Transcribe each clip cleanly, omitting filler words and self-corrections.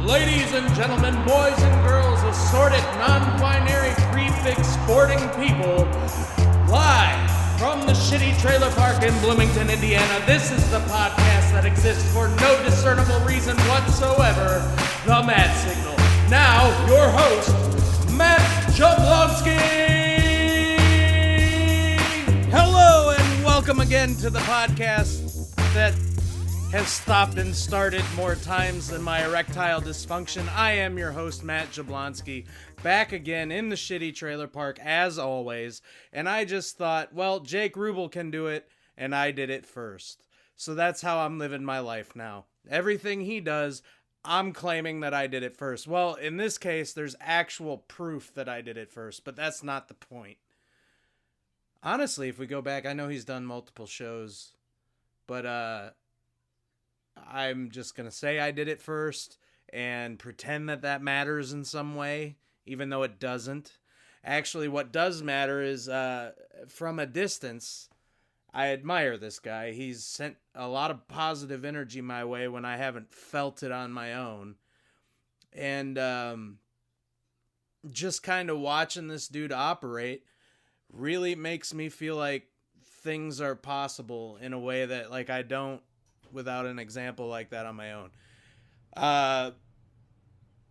Ladies and gentlemen, boys and girls, assorted, non-binary, prefix sporting people, live from the shitty trailer park in Bloomington, Indiana, this is the podcast that exists for no discernible reason whatsoever, The Mad Signal. Now, your host, Matt Jablonski! Hello, and welcome again to the podcast that has stopped and started more times than my erectile dysfunction. I am your host, Matt Jablonski, back again in the shitty trailer park as always, and I just thought, well, Jake Rubel can do it, and I did it first. So that's how I'm living my life now. Everything he does, I'm claiming that I did it first. Well, in this case, there's actual proof that I did it first, but that's not the point. Honestly, if we go back, I know he's done multiple shows, but I'm just going to say I did it first and pretend that that matters in some way, even though it doesn't. Actually, what does matter is from a distance, I admire this guy. He's sent a lot of positive energy my way when I haven't felt it on my own. And just kind of watching this dude operate really makes me feel like things are possible in a way that like I don't without an example like that on my own.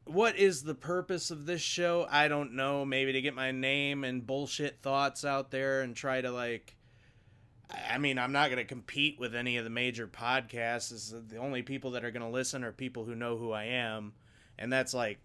What is the purpose of this show? I don't know. Maybe to get my name and bullshit thoughts out there and try to like, I mean, I'm not going to compete with any of the major podcasts. The only people that are going to listen are people who know who I am. And that's like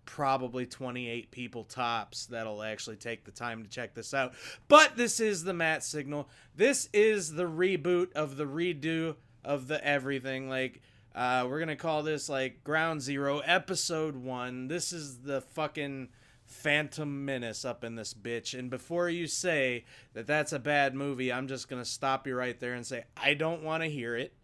probably 28 people tops that'll actually take the time to check this out. But this is the Matt Signal. This is the reboot of the redo of the everything. Like, we're gonna call this like Ground Zero, Episode 1. This is the fucking Phantom Menace up in this bitch. And before you say that that's a bad movie, I'm just gonna stop you right there and say I don't want to hear it.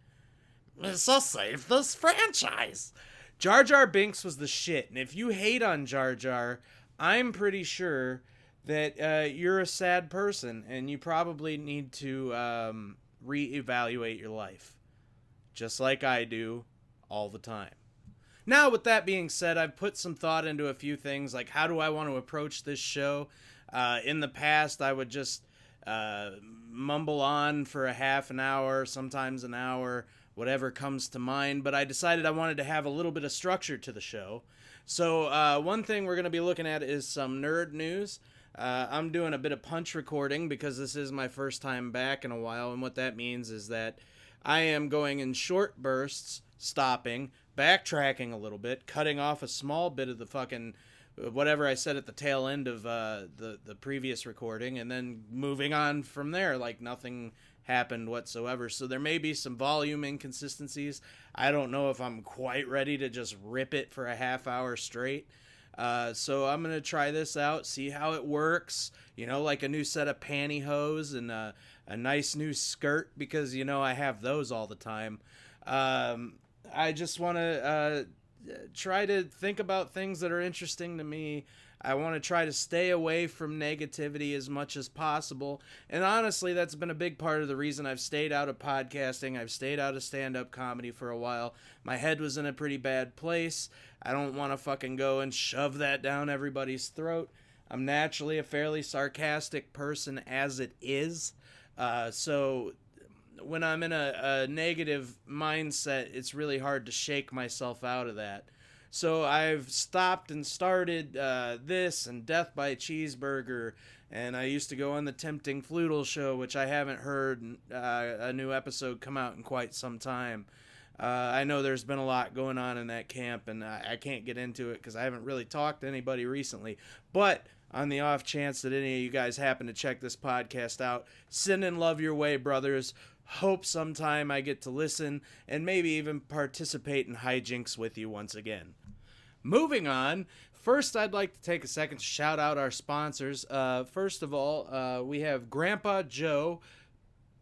So save this franchise. Jar Jar Binks was the shit, and if you hate on Jar Jar, I'm pretty sure that you're a sad person, and you probably need to reevaluate your life, just like I do all the time. Now, with that being said, I've put some thought into a few things, like how do I want to approach this show? In the past, I would just mumble on for a half an hour, sometimes an hour, whatever comes to mind, but I decided I wanted to have a little bit of structure to the show. So one thing we're going to be looking at is some nerd news. I'm doing a bit of punch recording because this is my first time back in a while, and what that means is that I am going in short bursts, stopping, backtracking a little bit, cutting off a small bit of the fucking whatever I said at the tail end of the previous recording, and then moving on from there like nothing happened whatsoever. So there may be some volume inconsistencies. I don't know if I'm quite ready to just rip it for a half hour straight. So I'm going to try this out, see how it works, you know, like a new set of pantyhose and a nice new skirt, because, you know, I have those all the time. I just want to try to think about things that are interesting to me. I want to try to stay away from negativity as much as possible. And honestly, that's been a big part of the reason I've stayed out of podcasting. I've stayed out of stand-up comedy for a while. My head was in a pretty bad place. I don't want to fucking go and shove that down everybody's throat. I'm naturally a fairly sarcastic person as it is. So when I'm in a negative mindset, it's really hard to shake myself out of that. So I've stopped and started this and Death by Cheeseburger, and I used to go on the Tempting Floodle show, which I haven't heard a new episode come out in quite some time. I know there's been a lot going on in that camp, and I can't get into it because I haven't really talked to anybody recently. But on the off chance that any of you guys happen to check this podcast out, send in love your way, brothers. Hope sometime I get to listen and maybe even participate in hijinks with you once again. Moving on, first I'd like to take a second to shout out our sponsors. First of all, we have Grandpa Joe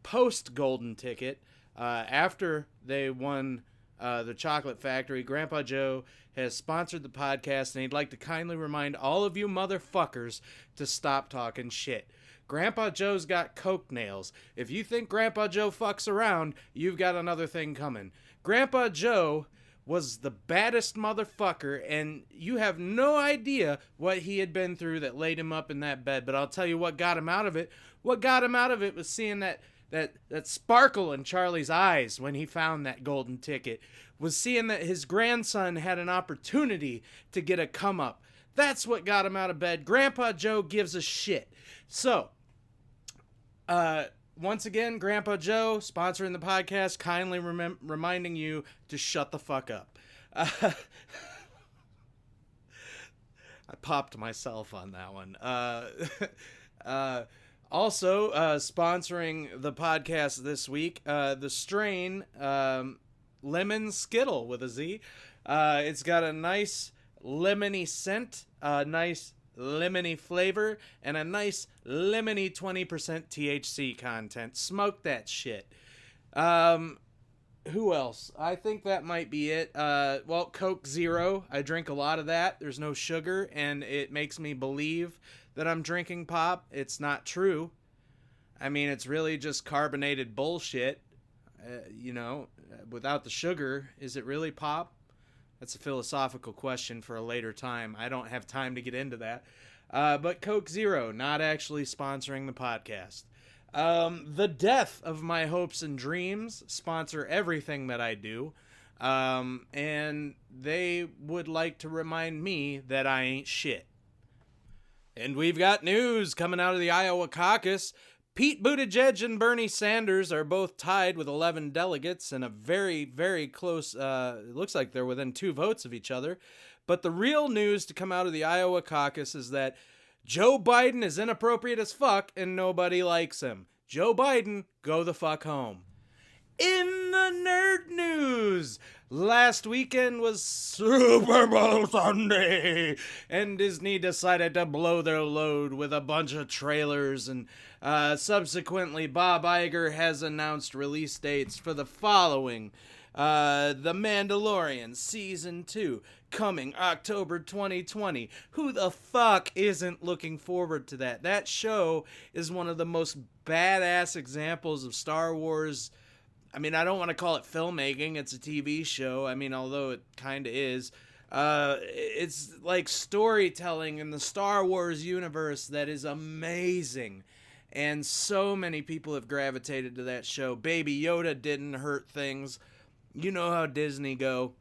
post Golden Ticket. After they won the Chocolate Factory, Grandpa Joe has sponsored the podcast, and he'd like to kindly remind all of you motherfuckers to stop talking shit. Grandpa Joe's got coke nails. If you think Grandpa Joe fucks around, you've got another thing coming. Grandpa Joe was the baddest motherfucker, and you have no idea what he had been through that laid him up in that bed. But I'll tell you what got him out of it. What got him out of it was seeing that sparkle in Charlie's eyes when he found that golden ticket, was seeing that his grandson had an opportunity to get a come up. That's what got him out of bed. Grandpa Joe gives a shit. So, once again, Grandpa Joe, sponsoring the podcast, kindly reminding you to shut the fuck up. I popped myself on that one. Also, sponsoring the podcast this week, the strain Lemon Skittle with a Z. It's got a nice lemony scent, a nice lemony flavor, and a nice lemony 20% THC content. Smoke that shit. Who else? I think that might be it. Well, Coke Zero. I drink a lot of that. There's no sugar, and it makes me believe that I'm drinking pop. It's not true. I mean, it's really just carbonated bullshit. Without the sugar, is it really pop? That's a philosophical question for a later time. I don't have time to get into that. But Coke Zero, not actually sponsoring the podcast. The death of my hopes and dreams sponsor everything that I do. And they would like to remind me that I ain't shit. And we've got news coming out of the Iowa caucus. Pete Buttigieg and Bernie Sanders are both tied with 11 delegates and a very, very close, it looks like they're within 2 votes of each other. But the real news to come out of the Iowa caucus is that Joe Biden is inappropriate as fuck and nobody likes him. Joe Biden, go the fuck home. In the nerd news, last weekend was Super Bowl Sunday, and Disney decided to blow their load with a bunch of trailers, and subsequently Bob Iger has announced release dates for the following. The Mandalorian Season 2, coming October 2020. Who the fuck isn't looking forward to that? That show is one of the most badass examples of Star Wars. I mean, I don't want to call it filmmaking. It's a TV show. I mean, although it kind of is. It's like storytelling in the Star Wars universe that is amazing. And so many people have gravitated to that show. Baby Yoda didn't hurt things. You know how Disney go.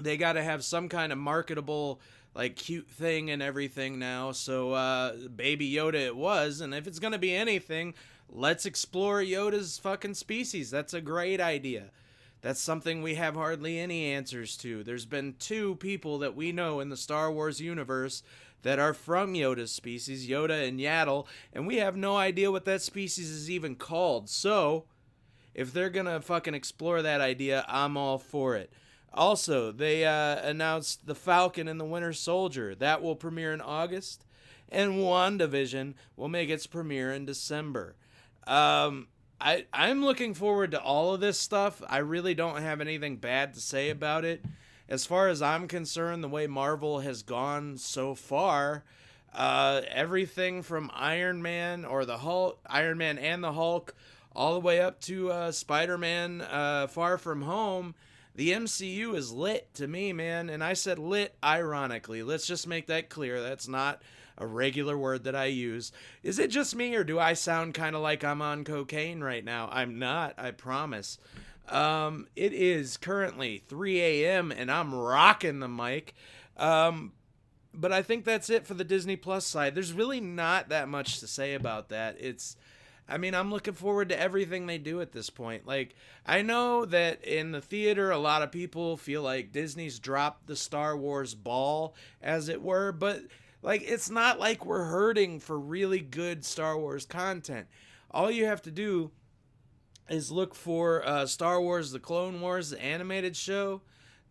They got to have some kind of marketable, like, cute thing and everything now. So, Baby Yoda it was. And if it's going to be anything, let's explore Yoda's fucking species. That's a great idea. That's something we have hardly any answers to. There's been 2 people that we know in the Star Wars universe that are from Yoda's species, Yoda and Yaddle, and we have no idea what that species is even called. So, if they're gonna fucking explore that idea, I'm all for it. Also, they announced The Falcon and the Winter Soldier. That will premiere in August, and WandaVision will make its premiere in December. I'm looking forward to all of this stuff. I really don't have anything bad to say about it. As far as I'm concerned, the way Marvel has gone so far, everything from Iron Man or the Hulk, Iron Man and the Hulk, all the way up to Spider-Man Far From Home, the MCU is lit to me, man. And I said lit ironically. Let's just make that clear. That's not a regular word that I use. Is it just me, or do I sound kind of like I'm on cocaine right now? I'm not, I promise. It is currently 3 a.m. and I'm rocking the mic. But I think that's it for the Disney Plus side. There's really not that much to say about that. I'm looking forward to everything they do at this point. Like, I know that in the theater, a lot of people feel like Disney's dropped the Star Wars ball, as it were, but like, it's not like we're hurting for really good Star Wars content. All you have to do is look for Star Wars, The Clone Wars, the animated show.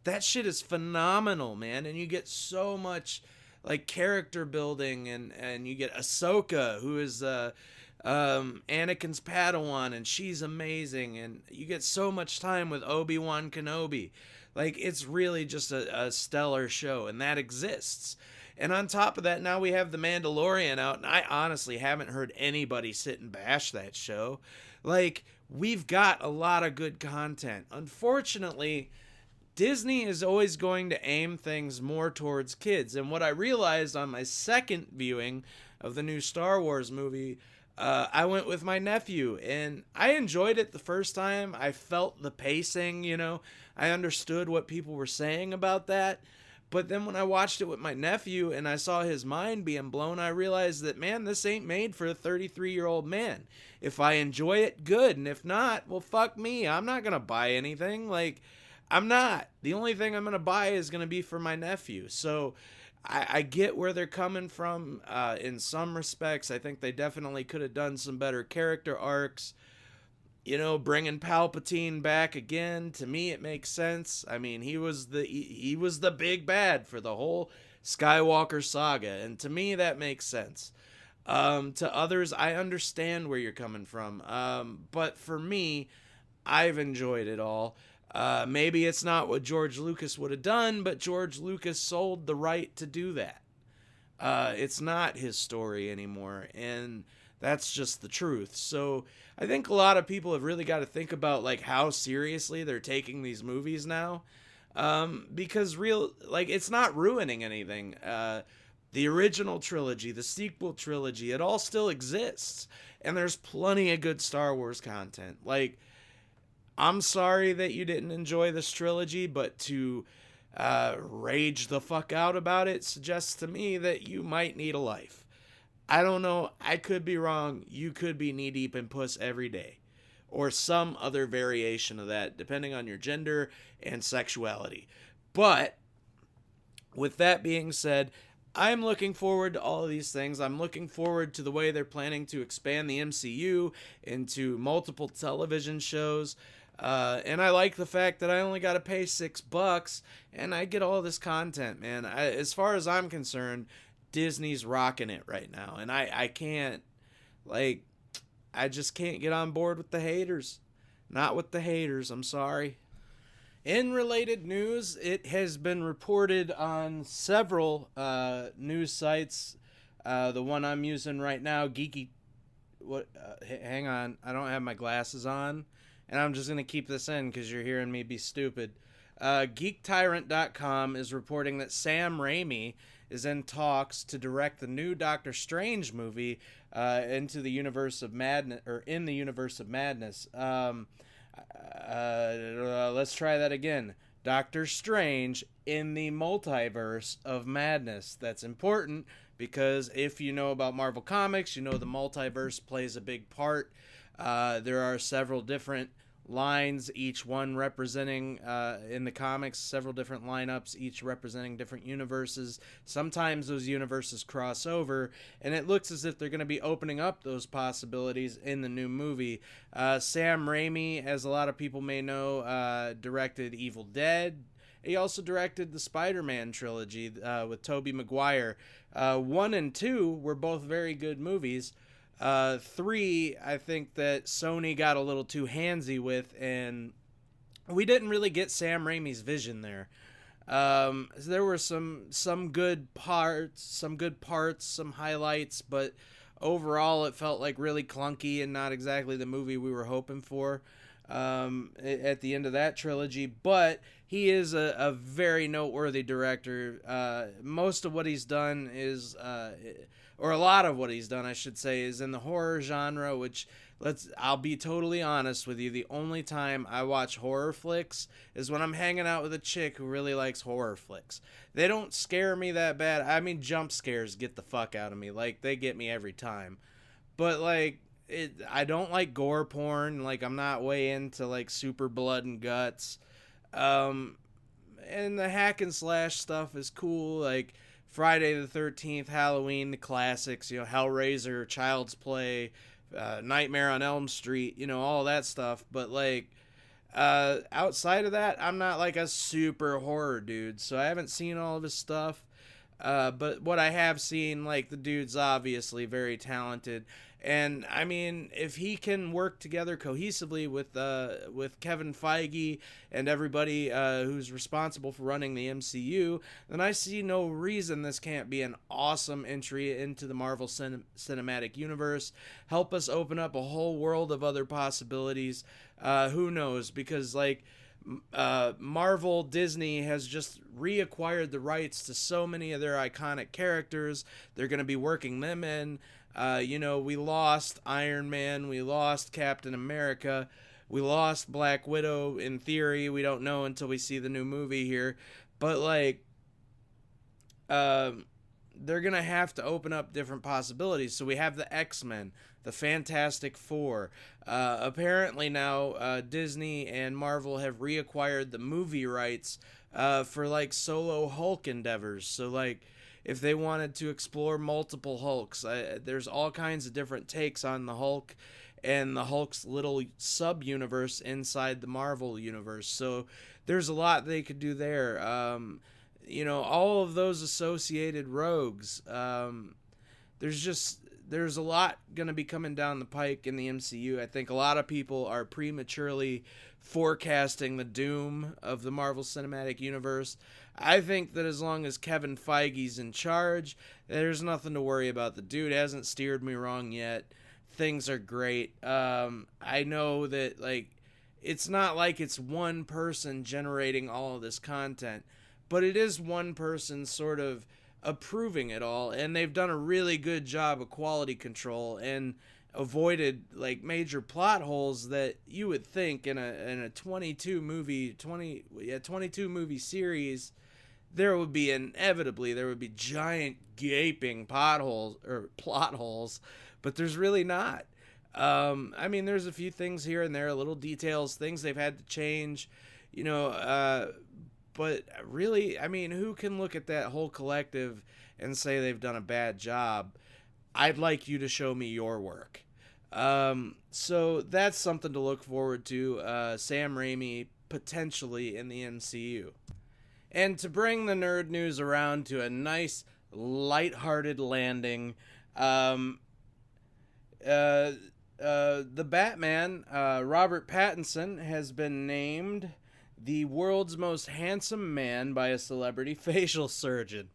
That shit is phenomenal, man. And you get so much like character building, and you get Ahsoka, who is Anakin's Padawan, and she's amazing. And you get so much time with Obi-Wan Kenobi. Like, it's really just a stellar show, and that exists. And on top of that, now we have The Mandalorian out, and I honestly haven't heard anybody sit and bash that show. Like, we've got a lot of good content. Unfortunately, Disney is always going to aim things more towards kids. And what I realized on my second viewing of the new Star Wars movie, I went with my nephew, and I enjoyed it the first time. I felt the pacing, I understood what people were saying about that. But then when I watched it with my nephew and I saw his mind being blown, I realized that, man, this ain't made for a 33-year-old man. If I enjoy it, good. And if not, well, fuck me. I'm not going to buy anything. Like, I'm not. The only thing I'm going to buy is going to be for my nephew. So I get where they're coming from in some respects. I think they definitely could have done some better character arcs. Bringing Palpatine back again, to me it makes sense. I mean, he was the big bad for the whole Skywalker saga, and to me that makes sense. To others, I understand where you're coming from, but for me, I've enjoyed it all. Maybe it's not what George Lucas would have done, but George Lucas sold the right to do that. It's not his story anymore, and that's just the truth. So I think a lot of people have really got to think about like how seriously they're taking these movies now, because it's not ruining anything. The original trilogy, the sequel trilogy, it all still exists, and there's plenty of good Star Wars content. Like, I'm sorry that you didn't enjoy this trilogy, but to rage the fuck out about it suggests to me that you might need a life. I don't know. I could be wrong. You could be knee deep in puss every day, or some other variation of that, depending on your gender and sexuality. But with that being said, I'm looking forward to all of these things. I'm looking forward to the way they're planning to expand the MCU into multiple television shows. And I like the fact that I only got to pay $6 and I get all this content, man. As far as I'm concerned, Disney's rocking it right now, and I can't, I just can't get on board with the haters. Not with the haters, I'm sorry. In related news, it has been reported on several news sites. The one I'm using right now, hang on, I don't have my glasses on, and I'm just going to keep this in because you're hearing me be stupid. GeekTyrant.com is reporting that Sam Raimi is in talks to direct the new Doctor Strange movie into the universe of madness, or in the universe of madness. Let's try that again. Doctor Strange in the multiverse of madness. That's important because if you know about Marvel Comics, you know the multiverse plays a big part. There are several different lines, each one representing, in the comics, several different lineups, each representing different universes. Sometimes those universes cross over, and it looks as if they're going to be opening up those possibilities in the new movie. Sam Raimi, as a lot of people may know, directed Evil Dead. He also directed the Spider-Man trilogy with Tobey Maguire. 1 and 2 were both very good movies. 3, I think that Sony got a little too handsy with, and we didn't really get Sam Raimi's vision there. There were some good parts, some highlights, but overall it felt like really clunky and not exactly the movie we were hoping for at the end of that trilogy. But he is a very noteworthy director. Most of what he's done is... or a lot of what he's done, I should say, is in the horror genre, which, I'll be totally honest with you, the only time I watch horror flicks is when I'm hanging out with a chick who really likes horror flicks. They don't scare me that bad. I mean, jump scares get the fuck out of me. They get me every time. But, I don't like gore porn. I'm not way into, super blood and guts. And the hack and slash stuff is cool, Friday the 13th, Halloween, the classics, Hellraiser, Child's Play, Nightmare on Elm Street, all that stuff. But, outside of that, I'm not, a super horror dude, so I haven't seen all of his stuff. But what I have seen, the dude's obviously very talented. And, I mean, if he can work together cohesively with Kevin Feige and everybody who's responsible for running the MCU, then I see no reason this can't be an awesome entry into the Marvel Cinematic Universe. Help us open up a whole world of other possibilities. Who knows? Because, Marvel Disney has just reacquired the rights to so many of their iconic characters. They're going to be working them in. We lost Iron Man, we lost Captain America, we lost Black Widow in theory. We don't know until we see the new movie here. But, like, they're going to have to open up different possibilities. So we have the X-Men, the Fantastic Four. Apparently now Disney and Marvel have reacquired the movie rights for, like, solo Hulk endeavors. So, like, if they wanted to explore multiple Hulks, there's all kinds of different takes on the Hulk and the Hulk's little sub-universe inside the Marvel universe. So there's a lot they could do there. All of those associated rogues. There's a lot going to be coming down the pike in the MCU. I think a lot of people are prematurely forecasting the doom of the Marvel Cinematic Universe. I think that as long as Kevin Feige's in charge, there's nothing to worry about. The dude hasn't steered me wrong yet. Things are great. I know that, like, it's not like it's one person generating all of this content, but it is one person sort of approving it all, and they've done a really good job of quality control and avoided, like, major plot holes that you would think in a 22 movie series there would be giant gaping potholes or plot holes, but there's really not. There's a few things here and there, little details, things they've had to change, but really, who can look at that whole collective and say they've done a bad job? I'd like you to show me your work. So that's something to look forward to. Sam Raimi potentially in the MCU. And to bring the nerd news around to a nice, lighthearted landing, the Batman, Robert Pattinson, has been named the world's most handsome man by a celebrity facial surgeon.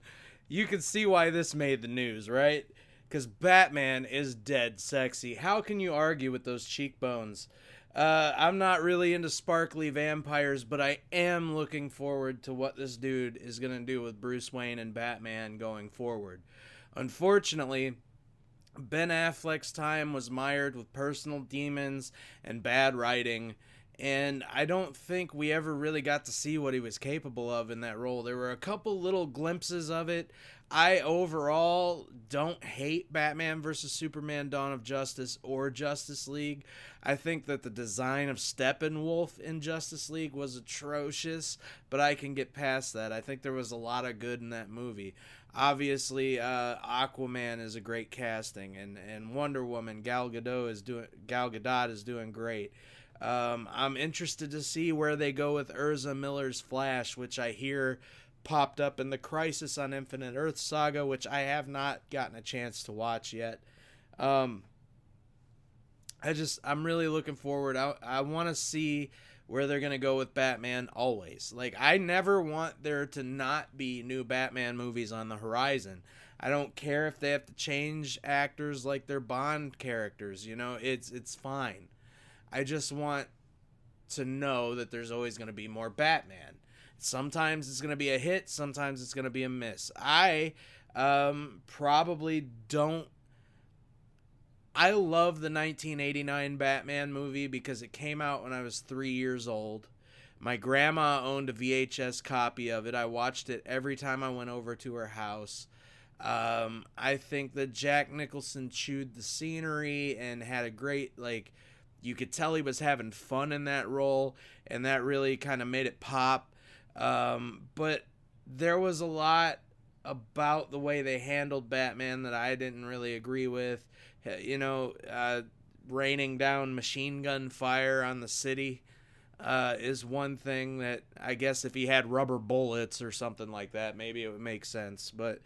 You can see why this made the news, right? Because Batman is dead sexy. How can you argue with those cheekbones? I'm not really into sparkly vampires, but I am looking forward to what this dude is going to do with Bruce Wayne and Batman going forward. Unfortunately, Ben Affleck's time was mired with personal demons and bad writing, and I don't think we ever really got to see what he was capable of in that role. There were a couple little glimpses of it. I overall don't hate Batman vs. Superman Dawn of Justice or Justice League. I think that the design of Steppenwolf in Justice League was atrocious, but I can get past that. I think there was a lot of good in that movie. Obviously, Aquaman is a great casting, and Wonder Woman, Gal Gadot is doing great. I'm interested to see where they go with Ezra Miller's Flash, which I hear popped up in the Crisis on Infinite Earth saga, which I have not gotten a chance to watch yet. I'm really looking forward. I want to see where they're going to go with Batman always. Like, I never want there to not be new Batman movies on the horizon. I don't care if they have to change actors like their Bond characters, it's fine. I just want to know that there's always going to be more Batman. Sometimes it's going to be a hit, sometimes it's going to be a miss. I probably don't. I love the 1989 Batman movie because it came out when I was 3 years old. My grandma owned a VHS copy of it. I watched it every time I went over to her house. I think that Jack Nicholson chewed the scenery and had a great, you could tell he was having fun in that role, and that really kind of made it pop. But there was a lot about the way they handled Batman that I didn't really agree with. Raining down machine gun fire on the city is one thing that I guess if he had rubber bullets or something like that, maybe it would make sense. But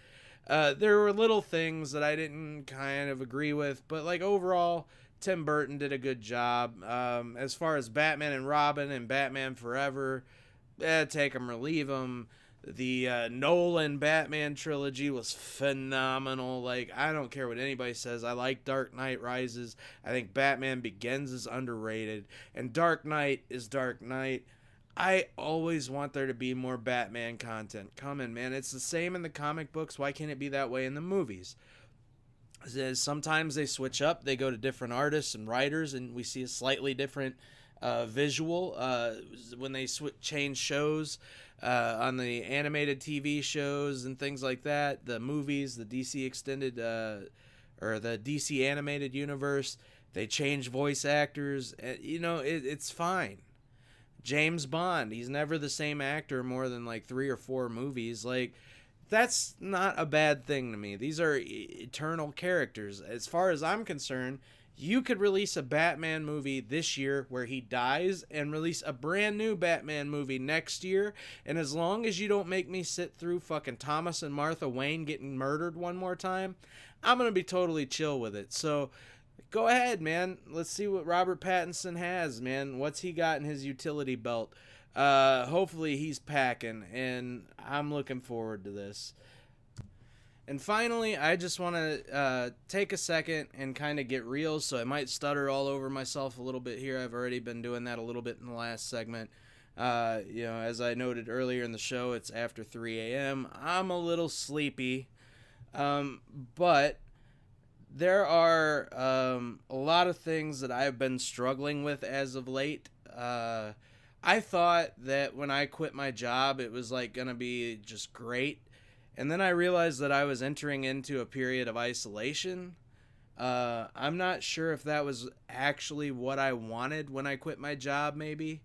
there were little things that I didn't kind of agree with. But, overall, Tim Burton did a good job. As far as Batman and Robin and Batman Forever, take them or leave them. The Nolan Batman trilogy was phenomenal. I don't care what anybody says. I like Dark Knight Rises. I think Batman Begins is underrated. And Dark Knight is Dark Knight. I always want there to be more Batman content coming, man. It's the same in the comic books. Why can't it be that way in the movies? Sometimes they switch up, they go to different artists and writers, and we see a slightly different visual when they change shows on the animated TV shows and things like that. The movies, the DC extended or the DC animated universe, they change voice actors. It's fine. James Bond, he's never the same actor more than like 3 or 4 movies. Like, that's not a bad thing to me. These are eternal characters. As far as I'm concerned, you could release a Batman movie this year where he dies and release a brand new Batman movie next year. And as long as you don't make me sit through fucking Thomas and Martha Wayne getting murdered one more time, I'm going to be totally chill with it. So go ahead, man. Let's see what Robert Pattinson has, man. What's he got in his utility belt? Hopefully he's packing, and I'm looking forward to this. And finally, I just want to take a second and kind of get real, so I might stutter all over myself a little bit here. I've already been doing that a little bit in the last segment. As I noted earlier in the show, it's after 3 a.m. I'm a little sleepy, but there are a lot of things that I've been struggling with as of late. I thought that when I quit my job, it was like going to be just great. And then I realized that I was entering into a period of isolation. I'm not sure if that was actually what I wanted when I quit my job, maybe.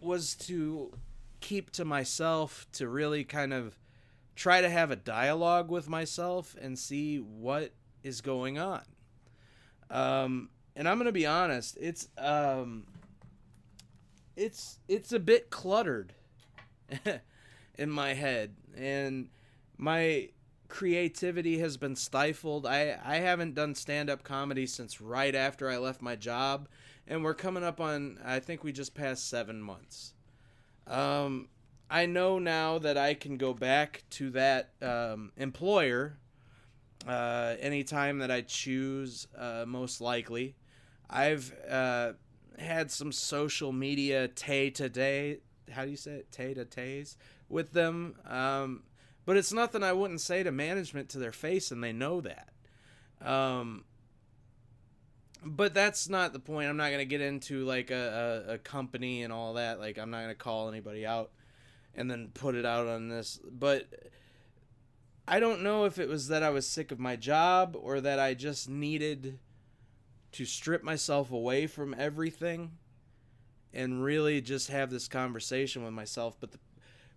Was to keep to myself, to really kind of try to have a dialogue with myself and see what is going on. And I'm going to be honest, it's a bit cluttered in my head, and my creativity has been stifled. I haven't done stand-up comedy since right after I left my job, and we're coming up on, I think we just passed 7 months. I know now that I can go back to that employer anytime that I choose, most likely. I've had some social media tay-to-day, how do you say it? Tay-to-tays with them. But it's nothing I wouldn't say to management to their face, and they know that. But that's not the point. I'm not going to get into like a company and all that. Like, I'm not going to call anybody out and then put it out on this. But I don't know if it was that I was sick of my job or that I just needed to strip myself away from everything and really just have this conversation with myself. But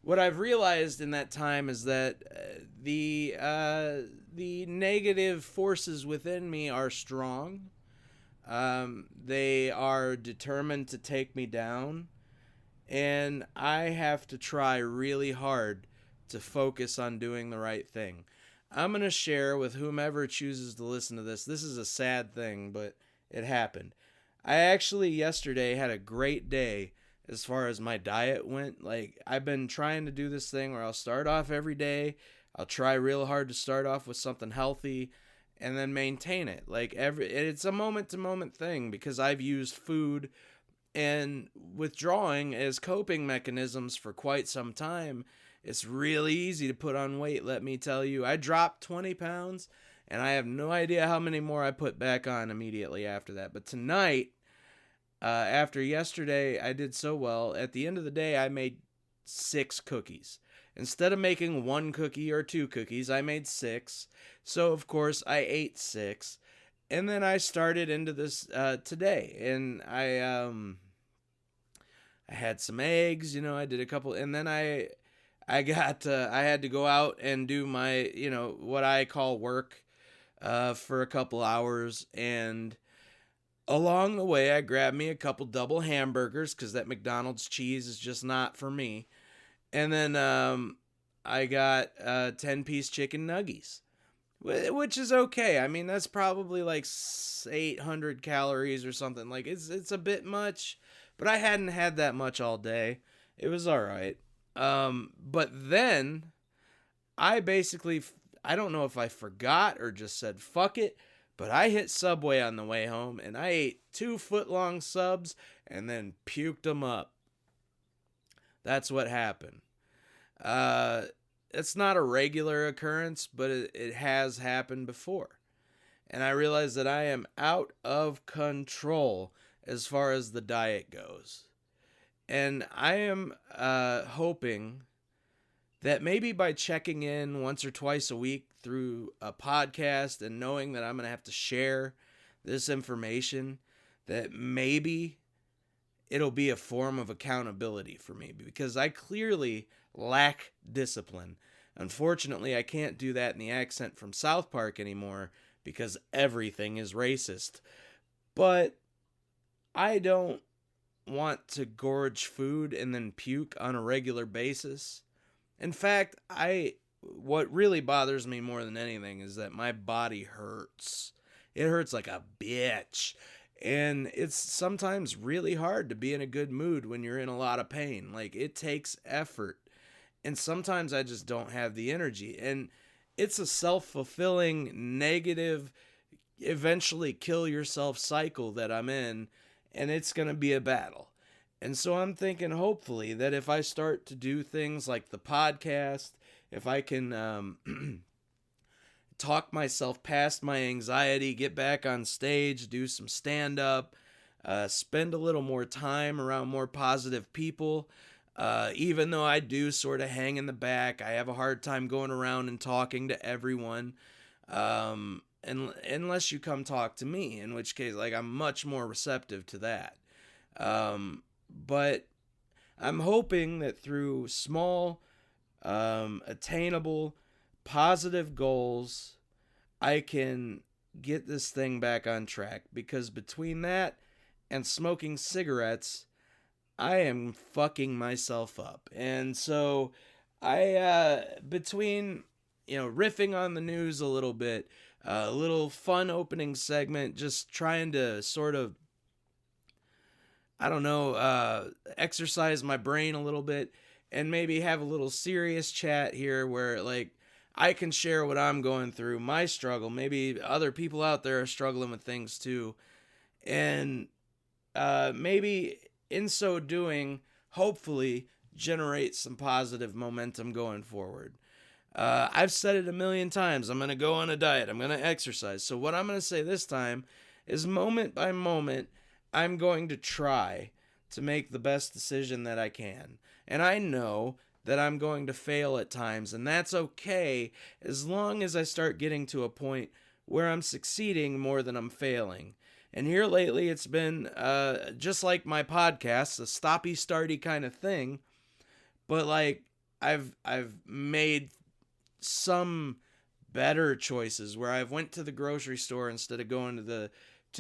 what I've realized in that time is that the negative forces within me are strong. They are determined to take me down, and I have to try really hard to focus on doing the right thing. I'm going to share with whomever chooses to listen to this. This is a sad thing, but it happened. I actually yesterday had a great day as far as my diet went. Like, I've been trying to do this thing where I'll start off every day. I'll try real hard to start off with something healthy and then maintain it. Like, it's a moment to moment thing, because I've used food and withdrawing as coping mechanisms for quite some time. It's really easy to put on weight, let me tell you. I dropped 20 pounds, and I have no idea how many more I put back on immediately after that. But tonight, after yesterday, I did so well. At the end of the day, I made 6 cookies. Instead of making 1 cookie or 2 cookies, I made 6. So, of course, I ate 6. And then I started into this today. And I had some eggs, I did a couple. And then I had to go out and do my, what I call work for a couple hours. And along the way, I grabbed me a couple double hamburgers, because that McDonald's cheese is just not for me. And then I got 10-piece chicken nuggies, which is okay. I mean, that's probably like 800 calories or something. Like, it's a bit much, but I hadn't had that much all day. It was all right. But then I basically, I don't know if I forgot or just said fuck it, but I hit Subway on the way home, and I ate 2 foot-long subs and then puked them up. That's what happened. It's not a regular occurrence, but it has happened before. And I realize that I am out of control as far as the diet goes. And I am hoping that maybe by checking in once or twice a week through a podcast and knowing that I'm going to have to share this information, that maybe it'll be a form of accountability for me, because I clearly lack discipline. Unfortunately, I can't do that in the accent from South Park anymore because everything is racist. But I don't want to gorge food and then puke on a regular basis. In fact, what really bothers me more than anything is that my body hurts. It hurts like a bitch. And it's sometimes really hard to be in a good mood when you're in a lot of pain. Like, it takes effort. And sometimes I just don't have the energy. And it's a self-fulfilling, negative, eventually kill yourself cycle that I'm in. And it's going to be a battle. And so I'm thinking, hopefully, that if I start to do things like the podcast, if I can talk myself past my anxiety, get back on stage, do some stand-up, spend a little more time around more positive people. Even though I do sort of hang in the back, I have a hard time going around and talking to everyone. And unless you come talk to me, in which case, like, I'm much more receptive to that. But I'm hoping that through small, attainable, positive goals, I can get this thing back on track. Because between that and smoking cigarettes, I am fucking myself up. And so between, riffing on the news a little bit, a little fun opening segment, just trying to sort of, exercise my brain a little bit, and maybe have a little serious chat here where, like, I can share what I'm going through, my struggle. Maybe other people out there are struggling with things too. And maybe in so doing, hopefully generate some positive momentum going forward. I've said it a million times. I'm going to go on a diet. I'm going to exercise. So what I'm going to say this time is, moment by moment, I'm going to try to make the best decision that I can. And I know that I'm going to fail at times, and that's okay as long as I start getting to a point where I'm succeeding more than I'm failing. And here lately it's been just like my podcast, a stoppy-starty kind of thing. But like I've made some better choices where I've went to the grocery store instead of going to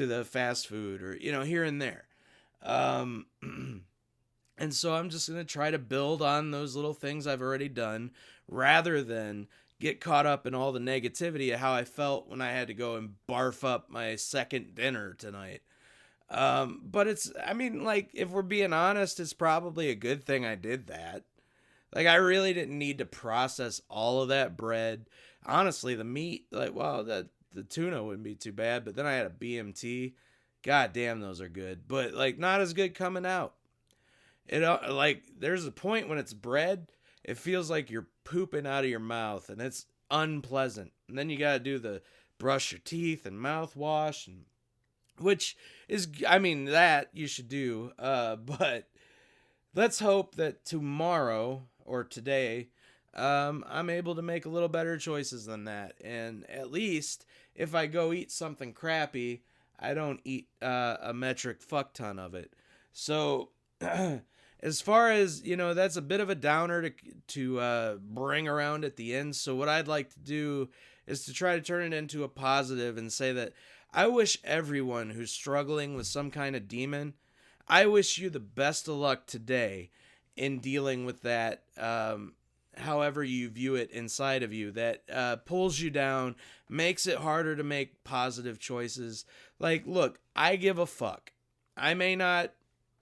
the fast food, or here and there. And so I'm just going to try to build on those little things I've already done, rather than get caught up in all the negativity of how I felt when I had to go and barf up my second dinner tonight. But if we're being honest, it's probably a good thing I did that. Like, I really didn't need to process all of that bread. Honestly, the meat, the tuna wouldn't be too bad, but then I had a BMT. God damn, those are good. But, not as good coming out. There's a point when it's bread, it feels like you're pooping out of your mouth, and it's unpleasant. And then you gotta do the brush your teeth and mouthwash, which is, that you should do. But let's hope that tomorrow or today, I'm able to make a little better choices than that. And at least if I go eat something crappy, I don't eat a metric fuck ton of it. So as far as, that's a bit of a downer to bring around at the end. So what I'd like to do is to try to turn it into a positive and say that I wish everyone who's struggling with some kind of demon, I wish you the best of luck today in dealing with that, however you view it inside of you, that pulls you down, makes it harder to make positive choices. Like, look, I give a fuck. I may not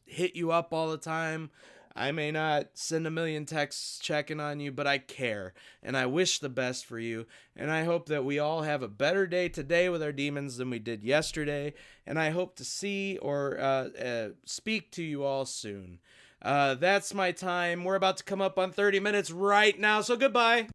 hit you up all the time. I may not send a million texts checking on you, but I care, and I wish the best for you, and I hope that we all have a better day today with our demons than we did yesterday, and I hope to see or speak to you all soon. That's my time. We're about to come up on 30 minutes right now, so goodbye.